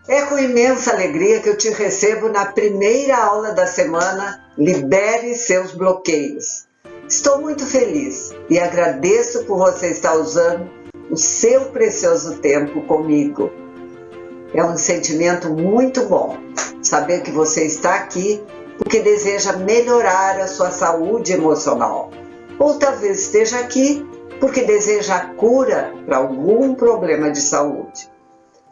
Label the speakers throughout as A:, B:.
A: É com imensa alegria que eu te recebo na primeira aula da semana Libere Seus Bloqueios. Estou muito feliz e agradeço por você estar usando o seu precioso tempo comigo. É um sentimento muito bom saber que você está aqui porque deseja melhorar a sua saúde emocional. Ou talvez esteja aqui porque deseja a cura para algum problema de saúde.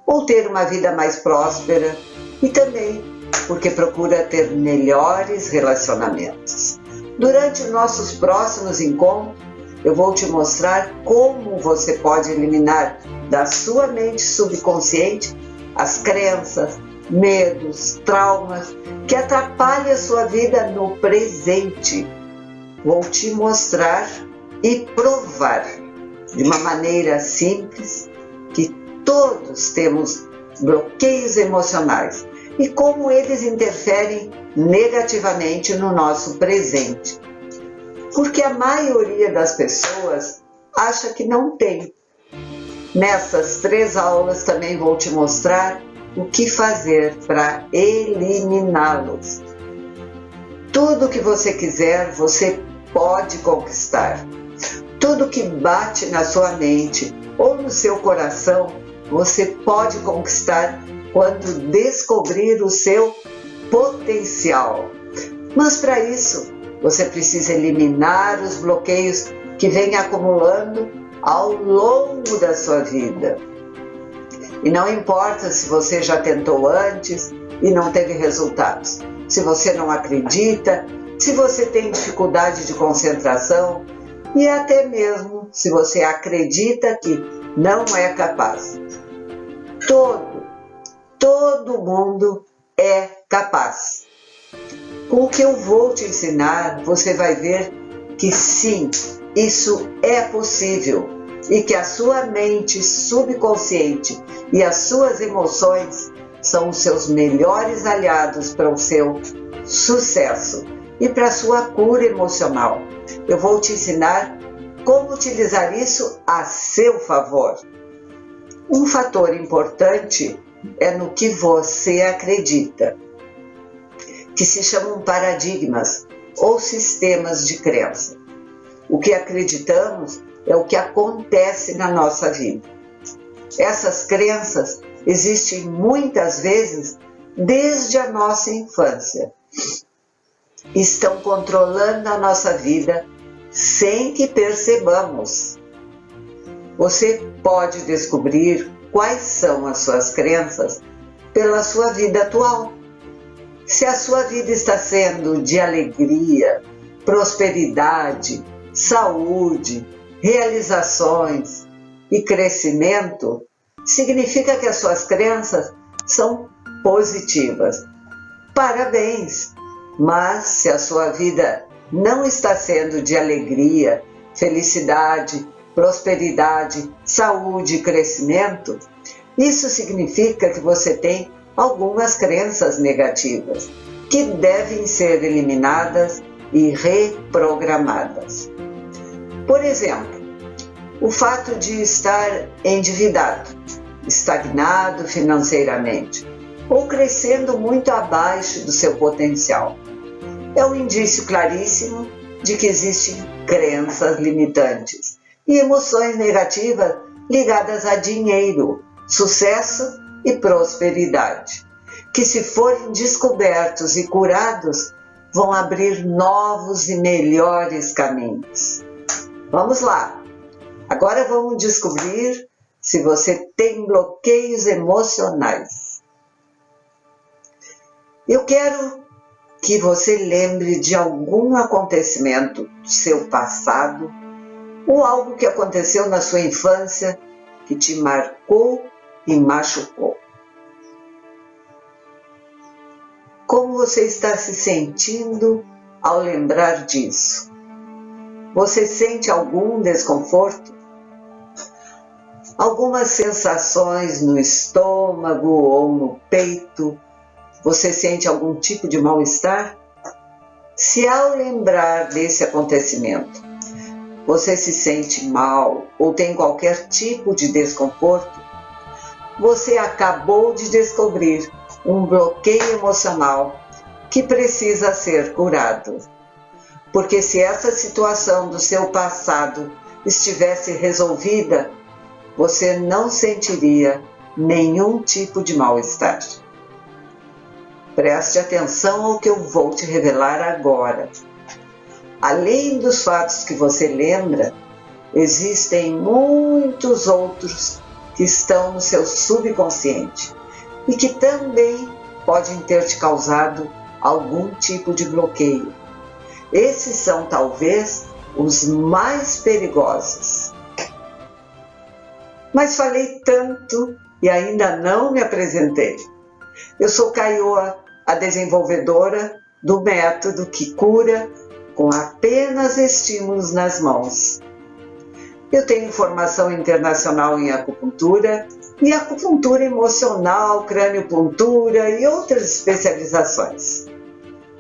A: Ou ter uma vida mais próspera e também porque procura ter melhores relacionamentos. Durante nossos próximos encontros, eu vou te mostrar como você pode eliminar da sua mente subconsciente as crenças, medos, traumas que atrapalham a sua vida no presente. Vou te mostrar e provar de uma maneira simples que todos temos bloqueios emocionais e como eles interferem negativamente no nosso presente. Porque a maioria das pessoas acha que não tem. Nessas 3 aulas também vou te mostrar o que fazer para eliminá-los. Tudo que você quiser, você pode conquistar. Tudo que bate na sua mente ou no seu coração, você pode conquistar quando descobrir o seu potencial. Mas para isso, você precisa eliminar os bloqueios que vêm acumulando ao longo da sua vida. E não importa se você já tentou antes e não teve resultados, se você não acredita, se você tem dificuldade de concentração e até mesmo se você acredita que não é capaz. Todo mundo é capaz. Com o que eu vou te ensinar, você vai ver que sim, isso é possível e que a sua mente subconsciente e as suas emoções são os seus melhores aliados para o seu sucesso e para a sua cura emocional. Eu vou te ensinar como utilizar isso a seu favor. Um fator importante é no que você acredita, que se chamam paradigmas ou sistemas de crença. O que acreditamos é o que acontece na nossa vida. Essas crenças existem muitas vezes desde a nossa infância. Estão controlando a nossa vida sem que percebamos. Você pode descobrir quais são as suas crenças pela sua vida atual. Se a sua vida está sendo de alegria, prosperidade, saúde, realizações e crescimento, significa que as suas crenças são positivas. Parabéns! Mas se a sua vida não está sendo de alegria, felicidade, prosperidade, saúde e crescimento, isso significa que você tem algumas crenças negativas que devem ser eliminadas e reprogramadas. Por exemplo, o fato de estar endividado, estagnado financeiramente ou crescendo muito abaixo do seu potencial é um indício claríssimo de que existem crenças limitantes e emoções negativas ligadas a dinheiro, sucesso e prosperidade, que se forem descobertos e curados, vão abrir novos e melhores caminhos. Vamos lá! Agora vamos descobrir se você tem bloqueios emocionais. Eu quero que você lembre de algum acontecimento do seu passado ou algo que aconteceu na sua infância que te marcou e machucou. Como você está se sentindo ao lembrar disso? Você sente algum desconforto? Algumas sensações no estômago ou no peito? Você sente algum tipo de mal-estar? Se ao lembrar desse acontecimento, você se sente mal ou tem qualquer tipo de desconforto, você acabou de descobrir um bloqueio emocional que precisa ser curado. Porque se essa situação do seu passado estivesse resolvida, você não sentiria nenhum tipo de mal-estar. Preste atenção ao que eu vou te revelar agora. Além dos fatos que você lembra, existem muitos outros que estão no seu subconsciente e que também podem ter te causado algum tipo de bloqueio. Esses são talvez os mais perigosos. Mas falei tanto e ainda não me apresentei. Eu sou Kaioa, a desenvolvedora do método que cura com apenas estímulos nas mãos. Eu tenho formação internacional em acupuntura e acupuntura emocional, craniopuntura e outras especializações.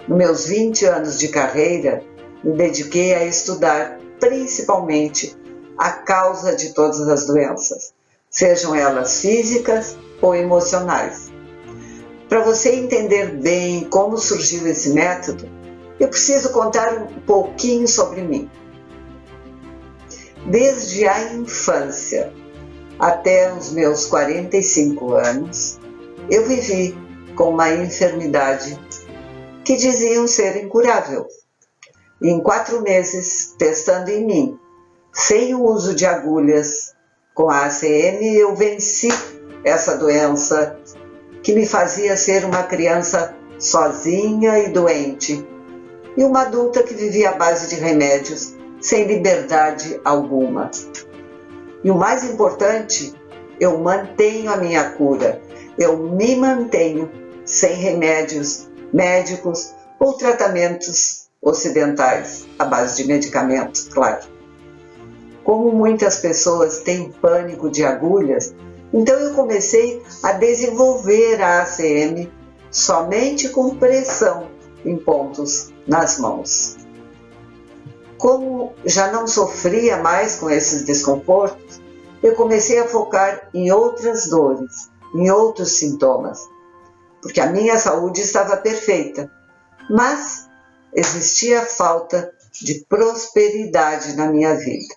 A: Nos meus 20 anos de carreira, me dediquei a estudar principalmente a causa de todas as doenças, sejam elas físicas ou emocionais. Para você entender bem como surgiu esse método, eu preciso contar um pouquinho sobre mim. Desde a infância até os meus 45 anos, eu vivi com uma enfermidade que diziam ser incurável. Em 4 meses, testando em mim, sem o uso de agulhas, com a ACM, eu venci essa doença que me fazia ser uma criança sozinha e doente, e uma adulta que vivia à base de remédios, sem liberdade alguma. E o mais importante, eu mantenho a minha cura, eu me mantenho sem remédios médicos ou tratamentos ocidentais, à base de medicamentos, claro. Como muitas pessoas têm pânico de agulhas, então eu comecei a desenvolver a ACM somente com pressão em pontos nas mãos. Como já não sofria mais com esses desconfortos, eu comecei a focar em outras dores, em outros sintomas, porque a minha saúde estava perfeita, mas existia falta de prosperidade na minha vida,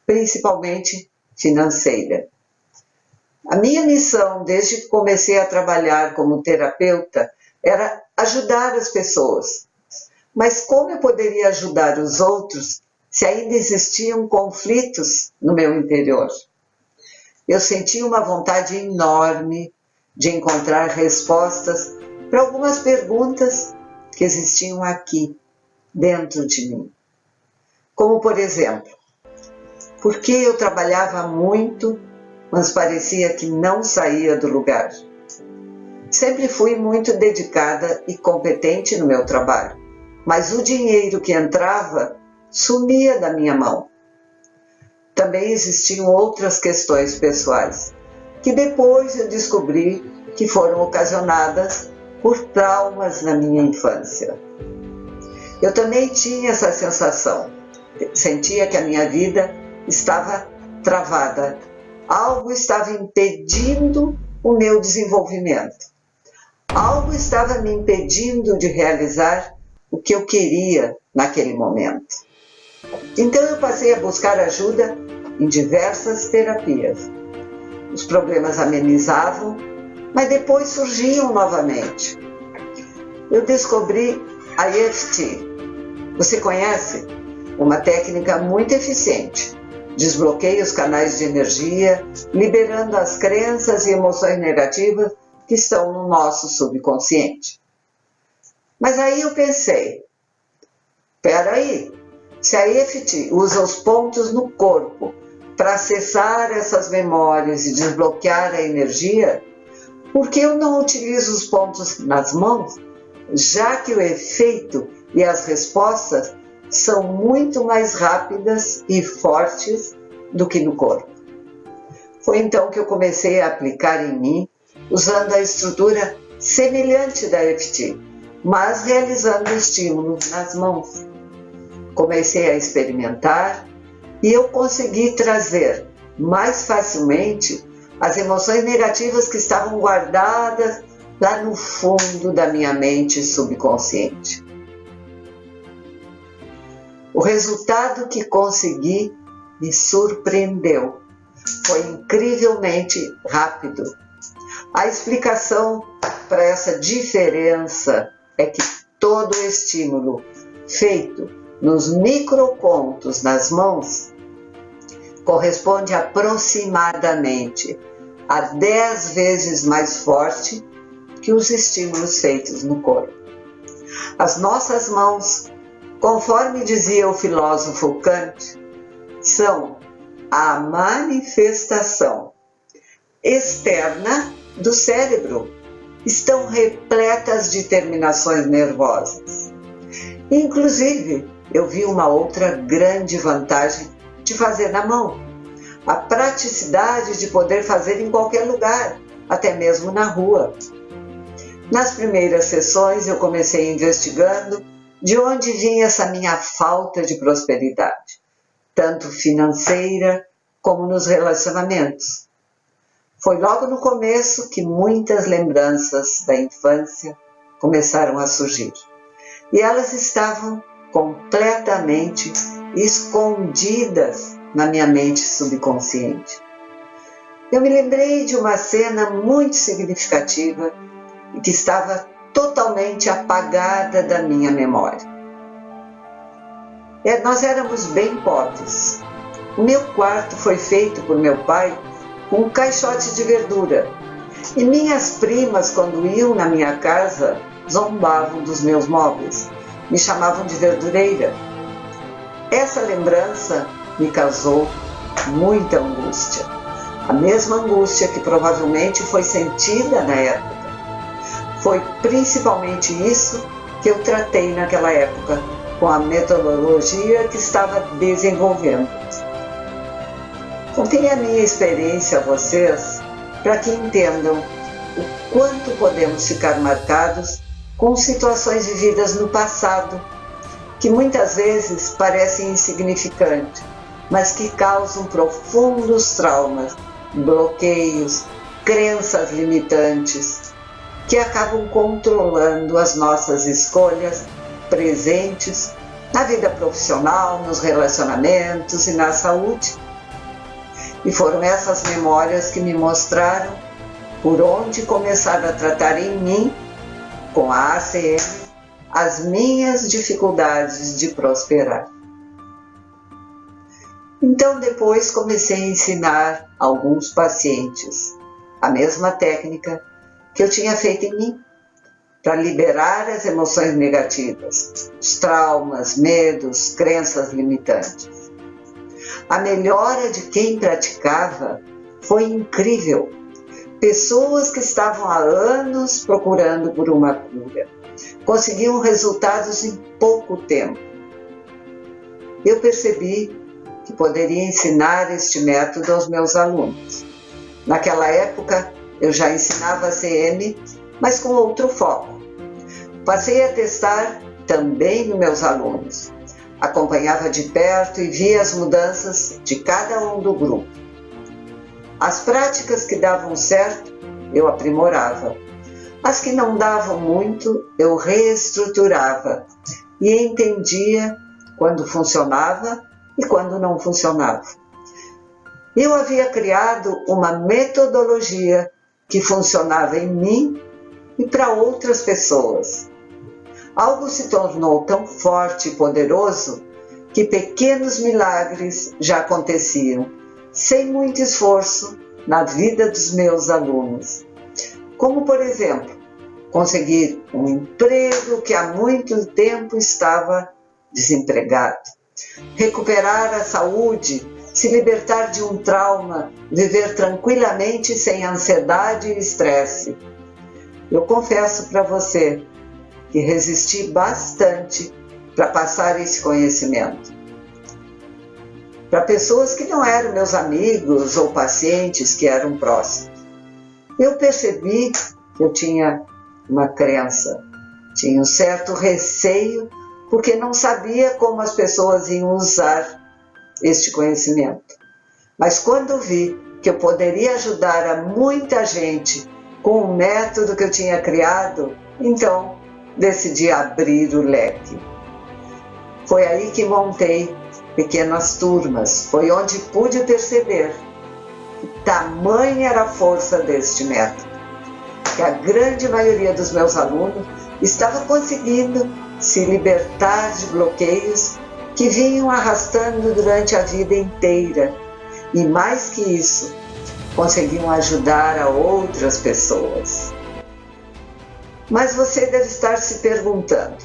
A: principalmente financeira. A minha missão, desde que comecei a trabalhar como terapeuta, era ajudar as pessoas. Mas como eu poderia ajudar os outros se ainda existiam conflitos no meu interior? Eu sentia uma vontade enorme de encontrar respostas para algumas perguntas que existiam aqui, dentro de mim. Como, por exemplo, por que eu trabalhava muito, mas parecia que não saía do lugar? Sempre fui muito dedicada e competente no meu trabalho, mas o dinheiro que entrava sumia da minha mão. Também existiam outras questões pessoais, que depois eu descobri que foram ocasionadas por traumas na minha infância. Eu também tinha essa sensação, sentia que a minha vida estava travada, algo estava impedindo o meu desenvolvimento, algo estava me impedindo de realizar o que eu queria naquele momento. Então eu passei a buscar ajuda em diversas terapias. Os problemas amenizavam, mas depois surgiam novamente. Eu descobri a EFT. Você conhece? Uma técnica muito eficiente. Desbloqueia os canais de energia, liberando as crenças e emoções negativas que estão no nosso subconsciente. Mas aí eu pensei, peraí, se a EFT usa os pontos no corpo para acessar essas memórias e desbloquear a energia, por que eu não utilizo os pontos nas mãos, já que o efeito e as respostas são muito mais rápidas e fortes do que no corpo? Foi então que eu comecei a aplicar em mim, usando a estrutura semelhante da EFT, mas realizando estímulos nas mãos. Comecei a experimentar e eu consegui trazer mais facilmente as emoções negativas que estavam guardadas lá no fundo da minha mente subconsciente. O resultado que consegui me surpreendeu. Foi incrivelmente rápido. A explicação para essa diferença é que todo estímulo feito nos micropontos nas mãos corresponde aproximadamente a 10 vezes mais forte que os estímulos feitos no corpo. As nossas mãos, conforme dizia o filósofo Kant, são a manifestação externa do cérebro. Estão repletas de terminações nervosas. Inclusive, eu vi uma outra grande vantagem de fazer na mão: a praticidade de poder fazer em qualquer lugar, até mesmo na rua. Nas primeiras sessões eu comecei investigando de onde vinha essa minha falta de prosperidade, tanto financeira como nos relacionamentos. Foi logo no começo que muitas lembranças da infância começaram a surgir. E elas estavam completamente escondidas na minha mente subconsciente. Eu me lembrei de uma cena muito significativa e que estava totalmente apagada da minha memória. Nós éramos bem pobres. O meu quarto foi feito por meu pai com um caixote de verdura. E minhas primas, quando iam na minha casa, zombavam dos meus móveis. Me chamavam de verdureira. Essa lembrança me causou muita angústia. A mesma angústia que provavelmente foi sentida na época. Foi principalmente isso que eu tratei naquela época, com a metodologia que estava desenvolvendo. Contei a minha experiência a vocês para que entendam o quanto podemos ficar marcados com situações vividas no passado, que muitas vezes parecem insignificantes, mas que causam profundos traumas, bloqueios, crenças limitantes, que acabam controlando as nossas escolhas presentes na vida profissional, nos relacionamentos e na saúde. E foram essas memórias que me mostraram por onde começar a tratar em mim, com a ACM, as minhas dificuldades de prosperar. Então depois comecei a ensinar alguns pacientes a mesma técnica que eu tinha feito em mim, para liberar as emoções negativas, os traumas, medos, crenças limitantes. A melhora de quem praticava foi incrível. Pessoas que estavam há anos procurando por uma cura conseguiam resultados em pouco tempo. Eu percebi que poderia ensinar este método aos meus alunos. Naquela época, eu já ensinava a CM, mas com outro foco. Passei a testar também nos meus alunos. Acompanhava de perto e via as mudanças de cada um do grupo. As práticas que davam certo, eu aprimorava. As que não davam muito, eu reestruturava e entendia quando funcionava e quando não funcionava. Eu havia criado uma metodologia que funcionava em mim e para outras pessoas. Algo se tornou tão forte e poderoso que pequenos milagres já aconteciam, sem muito esforço, na vida dos meus alunos. Como, por exemplo, conseguir um emprego que há muito tempo estava desempregado, recuperar a saúde, se libertar de um trauma, viver tranquilamente sem ansiedade e estresse. Eu confesso para você que resisti bastante para passar esse conhecimento. Para pessoas que não eram meus amigos ou pacientes que eram próximos. Eu percebi que eu tinha uma crença, tinha um certo receio, porque não sabia como as pessoas iam usar este conhecimento. Mas quando vi que eu poderia ajudar a muita gente com o método que eu tinha criado, então decidi abrir o leque. Foi aí que montei pequenas turmas, foi onde pude perceber que tamanha era a força deste método, que a grande maioria dos meus alunos estava conseguindo se libertar de bloqueios que vinham arrastando durante a vida inteira. E mais que isso, conseguiam ajudar a outras pessoas. Mas você deve estar se perguntando,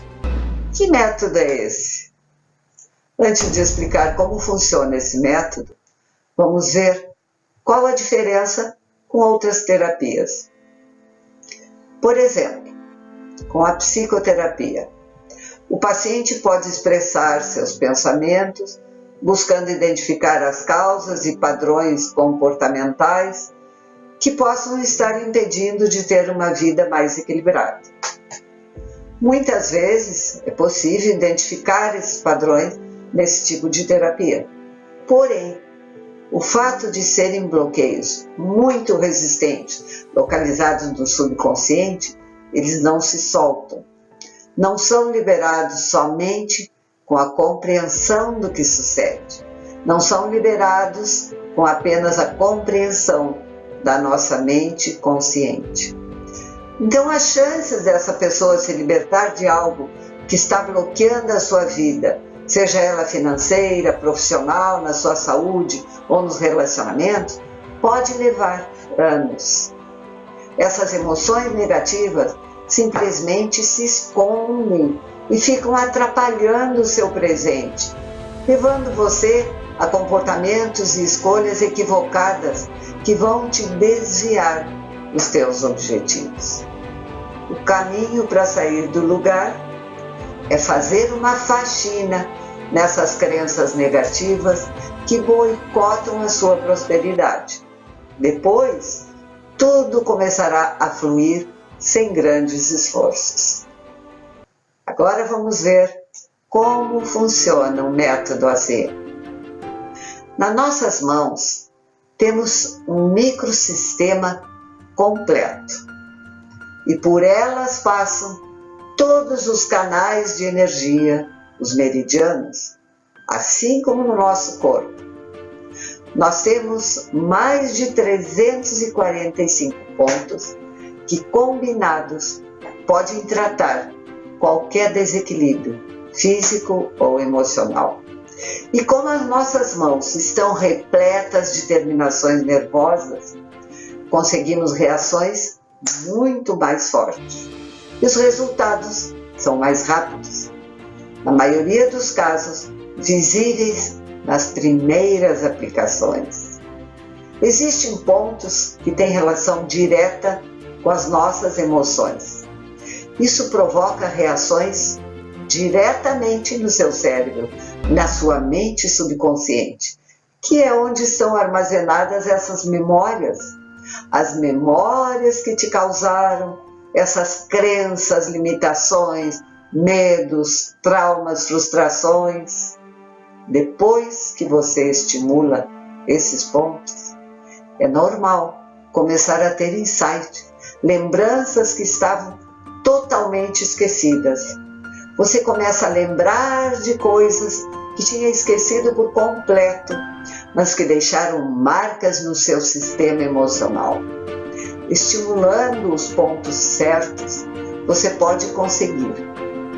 A: que método é esse? Antes de explicar como funciona esse método, vamos ver qual a diferença com outras terapias. Por exemplo, com a psicoterapia, o paciente pode expressar seus pensamentos, buscando identificar as causas e padrões comportamentais que possam estar impedindo de ter uma vida mais equilibrada. Muitas vezes é possível identificar esses padrões nesse tipo de terapia. Porém, o fato de serem bloqueios muito resistentes, localizados no subconsciente, eles não se soltam. Não são liberados somente com a compreensão do que sucede. Não são liberados com apenas a compreensão da nossa mente consciente. Então, as chances dessa pessoa se libertar de algo que está bloqueando a sua vida, seja ela financeira, profissional, na sua saúde ou nos relacionamentos, pode levar anos. Essas emoções negativas simplesmente se escondem e ficam atrapalhando o seu presente, levando você a comportamentos e escolhas equivocadas que vão te desviar dos teus objetivos. O caminho para sair do lugar é fazer uma faxina nessas crenças negativas que boicotam a sua prosperidade. Depois, tudo começará a fluir sem grandes esforços. Agora vamos ver como funciona o método AZ. Nas nossas mãos temos um microsistema completo e por elas passam todos os canais de energia, os meridianos, assim como no nosso corpo. Nós temos mais de 345 pontos que, combinados, podem tratar qualquer desequilíbrio físico ou emocional. E como as nossas mãos estão repletas de terminações nervosas, conseguimos reações muito mais fortes. E os resultados são mais rápidos. Na maioria dos casos, visíveis nas primeiras aplicações. Existem pontos que têm relação direta com as nossas emoções. Isso provoca reações diretamente no seu cérebro, na sua mente subconsciente, que é onde estão armazenadas essas memórias, as memórias que te causaram essas crenças, limitações, medos, traumas, frustrações. Depois que você estimula esses pontos, é normal começar a ter insight, lembranças que estavam totalmente esquecidas. Você começa a lembrar de coisas que tinha esquecido por completo, mas que deixaram marcas no seu sistema emocional. Estimulando os pontos certos, você pode conseguir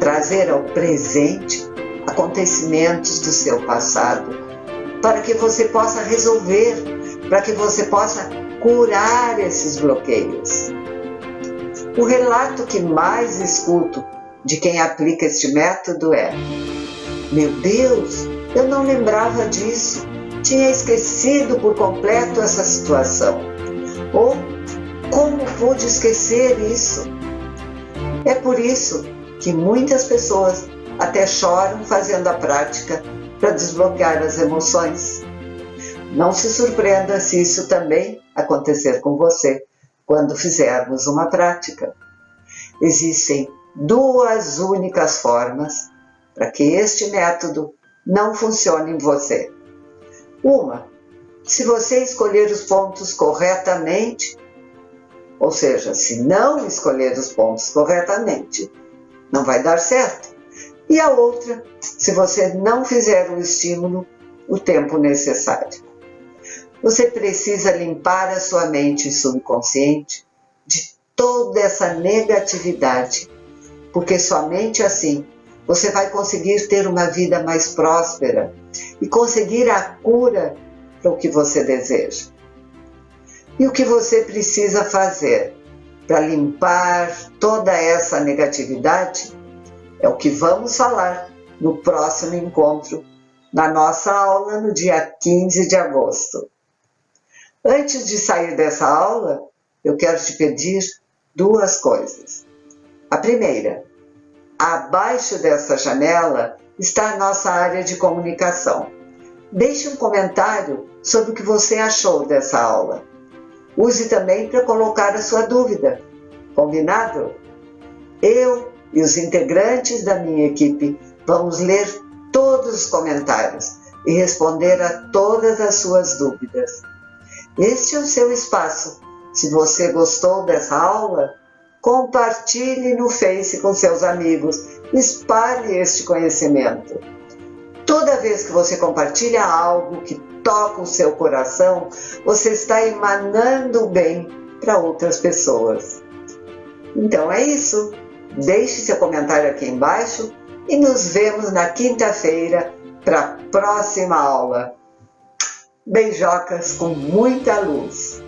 A: trazer ao presente acontecimentos do seu passado, para que você possa resolver, para que você possa curar esses bloqueios. O relato que mais escuto de quem aplica este método é: meu Deus, eu não lembrava disso, tinha esquecido por completo essa situação. Ou, como pude esquecer isso? É por isso que muitas pessoas até choram fazendo a prática para desbloquear as emoções. Não se surpreenda se isso também acontecer com você quando fizermos uma prática. Existem duas únicas formas para que este método não funcione em você. Uma se você escolher os pontos corretamente, ou seja, se não escolher os pontos corretamente, não vai dar certo. E a outra, se você não fizer o estímulo o tempo necessário. Você precisa limpar a sua mente subconsciente de toda essa negatividade, porque somente assim você vai conseguir ter uma vida mais próspera e conseguir a cura para o que você deseja. E o que você precisa fazer para limpar toda essa negatividade é o que vamos falar no próximo encontro, na nossa aula no dia 15 de agosto. Antes de sair dessa aula, eu quero te pedir duas coisas. A primeira, abaixo dessa janela está a nossa área de comunicação. Deixe um comentário sobre o que você achou dessa aula. Use também para colocar a sua dúvida. Combinado? Eu e os integrantes da minha equipe vamos ler todos os comentários e responder a todas as suas dúvidas. Este é o seu espaço. Se você gostou dessa aula, compartilhe no Face com seus amigos, espalhe este conhecimento. Toda vez que você compartilha algo que toca o seu coração, você está emanando o bem para outras pessoas. Então é isso. Deixe seu comentário aqui embaixo e nos vemos na quinta-feira para a próxima aula. Beijocas com muita luz.